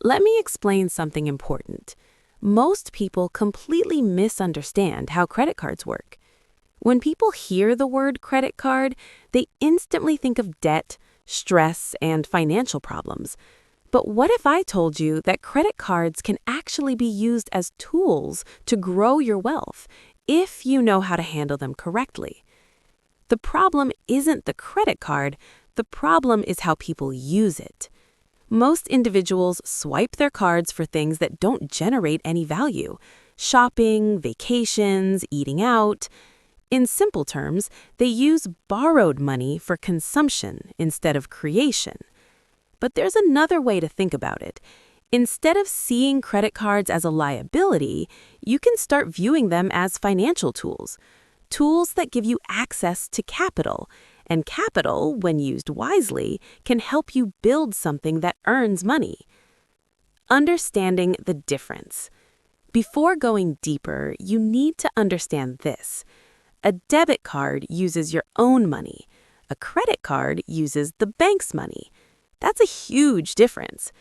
Let me explain something important. Most people completely misunderstand how credit cards work. When people hear the word credit card, they instantly think of debt, stress, and financial problems. But what if I told you that credit cards can actually be used as tools to grow your wealth if you know how to handle them correctly? The problem isn't the credit card, the problem is how people use it. Most individuals swipe their cards for things that don't generate any value: shopping, vacations, eating out. In simple terms, they use borrowed money for consumption instead of creation. But there's another way to think about it. Instead of seeing credit cards as a liability, you can start viewing them as financial tools. Tools that give you access to capital. And capital, when used wisely, can help you build something that earns money. Understanding the difference. Before going deeper, you need to understand this. A debit card uses your own money. A credit card uses the bank's money. That's a huge difference.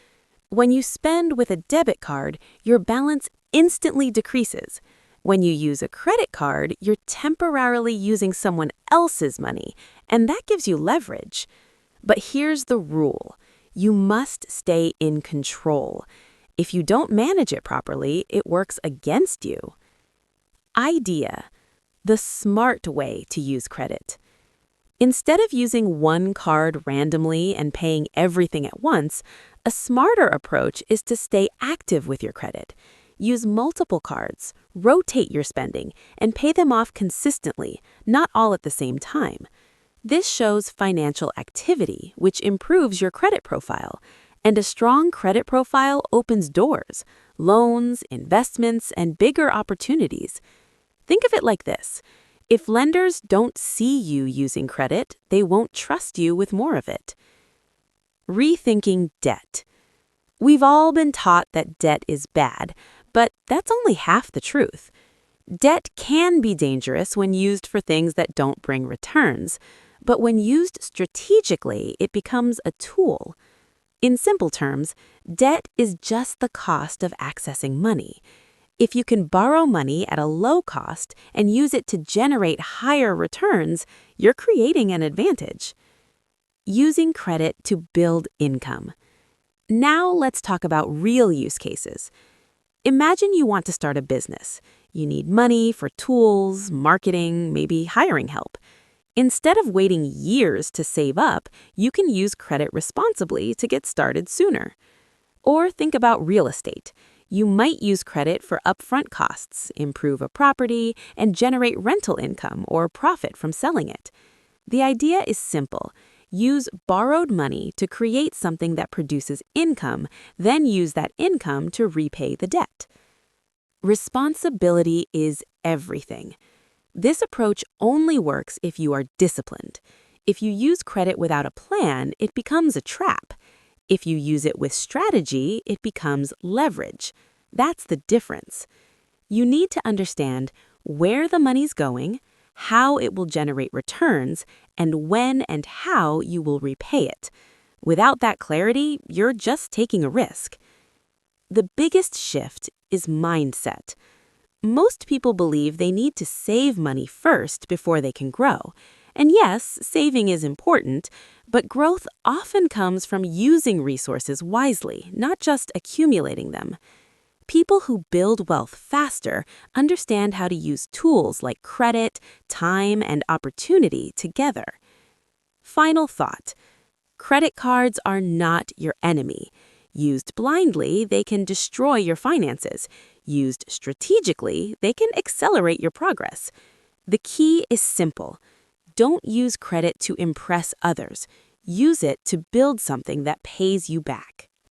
When you spend with a debit card, your balance instantly decreases. When you use a credit card, you're temporarily using someone else's money, and that gives you leverage. But here's the rule. You must stay in control. If you don't manage it properly, it works against you. Idea: the smart way to use credit. Instead of using one card randomly and paying everything at once, a smarter approach is to stay active with your credit. Use multiple cards, rotate your spending, and pay them off consistently, not all at the same time. This shows financial activity, which improves your credit profile. And a strong credit profile opens doors: loans, investments, and bigger opportunities. Think of it like this. If lenders don't see you using credit, they won't trust you with more of it. Rethinking debt. We've all been taught that debt is bad, but that's only half the truth. Debt can be dangerous when used for things that don't bring returns, but when used strategically, it becomes a tool. In simple terms, debt is just the cost of accessing money. If you can borrow money at a low cost and use it to generate higher returns, you're creating an advantage. Using credit to build income. Now let's talk about real use cases. Imagine you want to start a business. You need money for tools, marketing, maybe hiring help. Instead of waiting years to save up, you can use credit responsibly to get started sooner. Or think about real estate. You might use credit for upfront costs, improve a property, and generate rental income or profit from selling it. The idea is simple. Use borrowed money to create something that produces income, then use that income to repay the debt. Responsibility is everything. This approach only works if you are disciplined. If you use credit without a plan, it becomes a trap. If you use it with strategy, it becomes leverage. That's the difference. You need to understand where the money's going, how it will generate returns, and when and how you will repay it. Without that clarity, you're just taking a risk. The biggest shift is mindset. Most people believe they need to save money first before they can grow. And yes, saving is important, but growth often comes from using resources wisely, not just accumulating them. People who build wealth faster understand how to use tools like credit, time, and opportunity together. Final thought. Credit cards are not your enemy. Used blindly, they can destroy your finances. Used strategically, they can accelerate your progress. The key is simple. Don't use credit to impress others. Use it to build something that pays you back.